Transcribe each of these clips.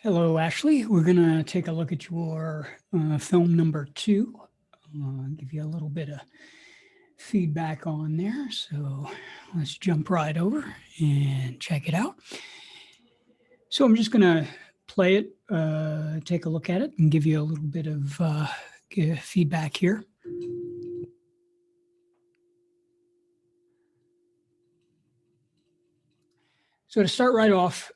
Hello, Ashley. We're going to take a look at your film number 2. Give you a little bit of feedback on there. So let's jump right over and check it out. So I'm just going to play it, take a look at it, and give you a little bit of feedback here. So to start right off,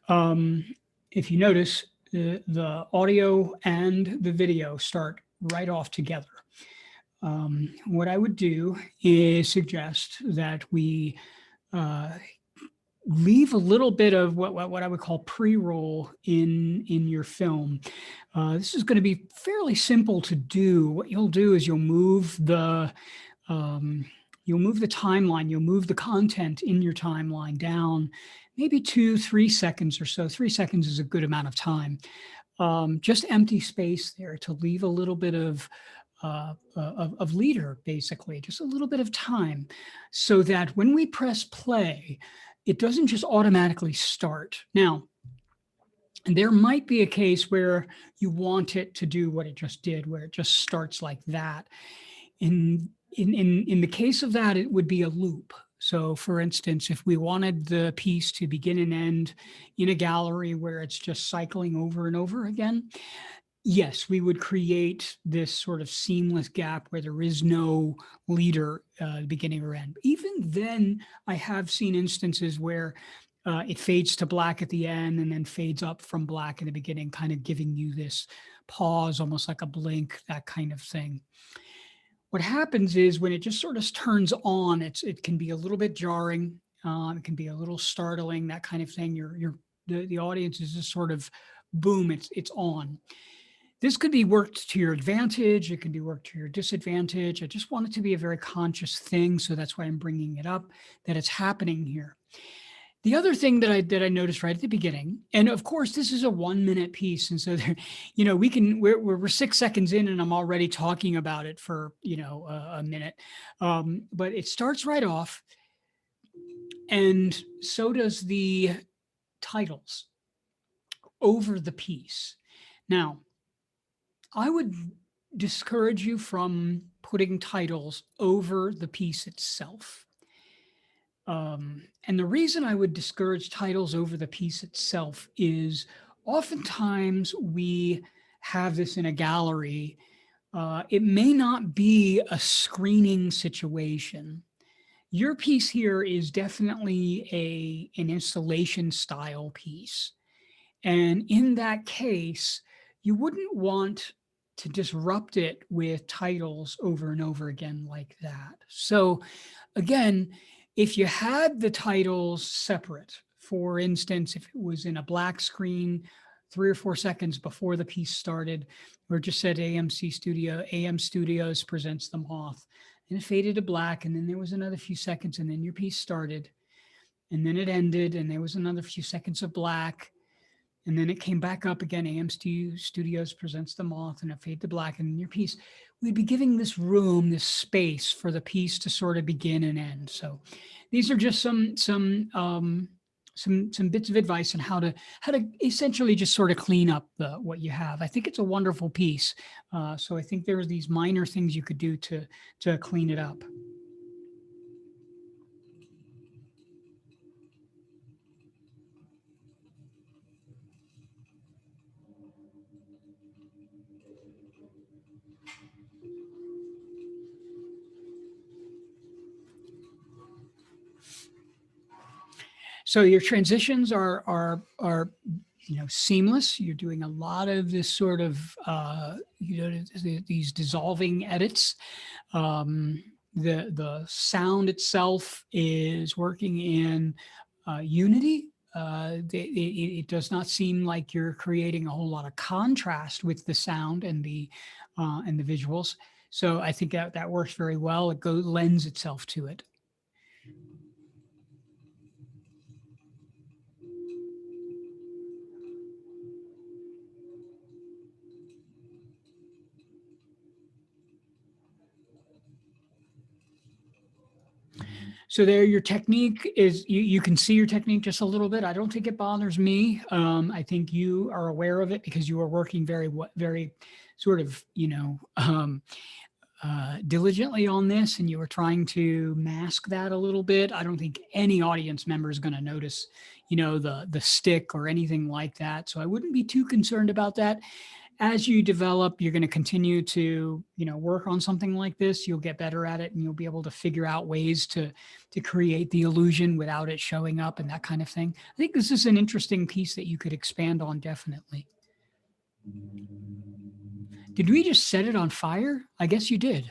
if you notice, the audio and the video start right off together. What I would do is suggest that we leave a little bit of what I would call pre-roll in your film. This is going to be fairly simple to do. What you'll do is you'll move the timeline, you'll move the content in your timeline down maybe 2-3 seconds or so. 3 seconds is a good amount of time. Just empty space there to leave a little bit of leader, basically, just a little bit of time, so that when we press play, it doesn't just automatically start. Now, there might be a case where you want it to do what it just did, where it just starts like that. In the case of that, it would be a loop. So for instance, if we wanted the piece to begin and end in a gallery where it's just cycling over and over again, yes, we would create this sort of seamless gap where there is no leader beginning or end. Even then, I have seen instances where it fades to black at the end and then fades up from black in the beginning, kind of giving you this pause, almost like a blink, that kind of thing. What happens is when it just sort of turns on, it can be a little bit jarring. It can be a little startling, that kind of thing. The audience is just sort of, boom, it's on. This could be worked to your advantage. It can be worked to your disadvantage. I just want it to be a very conscious thing. So that's why I'm bringing it up, that it's happening here. The other thing that I noticed right at the beginning, and of course, this is a 1-minute piece. And so there, we're 6 seconds in and I'm already talking about it for, a minute. But it starts right off. And so does the titles over the piece. Now, I would discourage you from putting titles over the piece itself. And the reason I would discourage titles over the piece itself is oftentimes we have this in a gallery. It may not be a screening situation. Your piece here is definitely an installation style piece. And in that case, you wouldn't want to disrupt it with titles over and over again like that. So again, if you had the titles separate, for instance, if it was in a black screen 3 or 4 seconds before the piece started, or just said AM Studios presents The Moth, and it faded to black, and then there was another few seconds, and then your piece started, and then it ended, and there was another few seconds of black, and then it came back up again, AM Studios presents The Moth, and it faded to black, and then your piece, we'd be giving this room, this space for the piece to sort of begin and end. So these are just some bits of advice on how to essentially just sort of clean up what you have. I think it's a wonderful piece. So I think there are these minor things you could do to clean it up. So your transitions are seamless. You're doing a lot of this sort of these dissolving edits. The sound itself is working in unity. It does not seem like you're creating a whole lot of contrast with the sound and the visuals. So I think that works very well. It lends itself to it. So there, your technique is, you can see your technique just a little bit. I don't think it bothers me. I think you are aware of it because you are working very sort of, diligently on this, and you were trying to mask that a little bit. I don't think any audience member is going to notice, the stick or anything like that. So I wouldn't be too concerned about that. As you develop, you're going to continue to, work on something like this. You'll get better at it, and you'll be able to figure out ways to create the illusion without it showing up and that kind of thing. I think this is an interesting piece that you could expand on, definitely. Did we just set it on fire? I guess you did.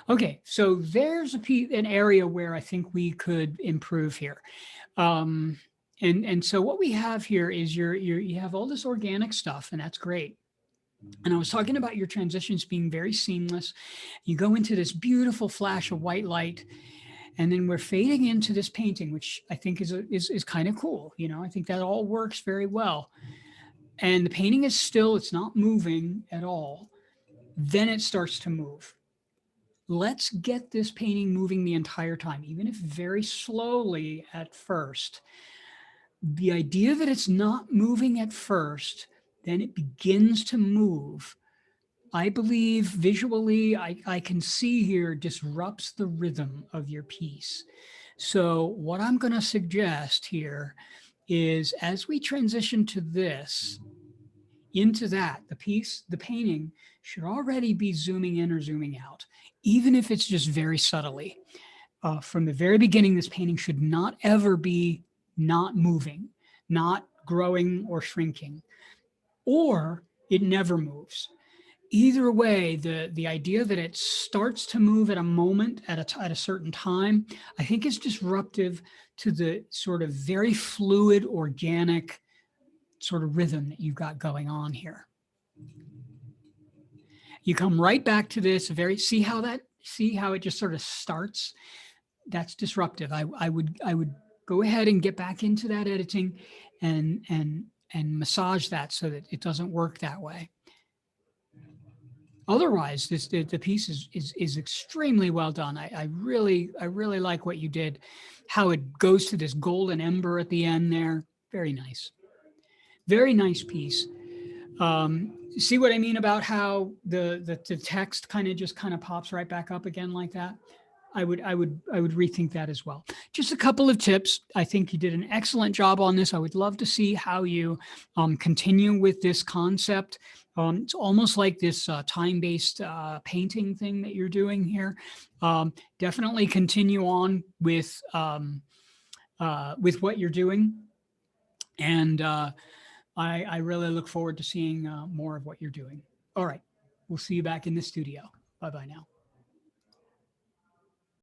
Okay, so there's an area where I think we could improve here. And so what we have here is you have all this organic stuff, and that's great. And I was talking about your transitions being very seamless. You go into this beautiful flash of white light, and then we're fading into this painting, which I think is kind of cool. I think that all works very well. And the painting is still, it's not moving at all. Then it starts to move. Let's get this painting moving the entire time, even if very slowly at first. The idea that it's not moving at first, then it begins to move, I believe visually, I can see here, disrupts the rhythm of your piece. So what I'm going to suggest here is, as we transition to this, into that, the painting should already be zooming in or zooming out, even if it's just very subtly. From the very beginning, this painting should not ever be not moving, not growing or shrinking, or it never moves. Either way, the idea that it starts to move at a moment, at a certain time, I think is disruptive to the sort of very fluid, organic sort of rhythm that you've got going on here. You come right back to this, see how it just sort of starts? That's disruptive. I would go ahead and get back into that editing and massage that so that it doesn't work that way. Otherwise, the piece is extremely well done. I really like what you did, how it goes to this golden ember at the end there. Very nice. Very nice piece. See what I mean about how the text kind of pops right back up again like that? I would rethink that as well. Just a couple of tips. I think you did an excellent job on this. I would love to see how you continue with this concept. It's almost like this time-based painting thing that you're doing here. Definitely continue on with what you're doing. And I really look forward to seeing more of what you're doing. All right. We'll see you back in the studio. Bye-bye now.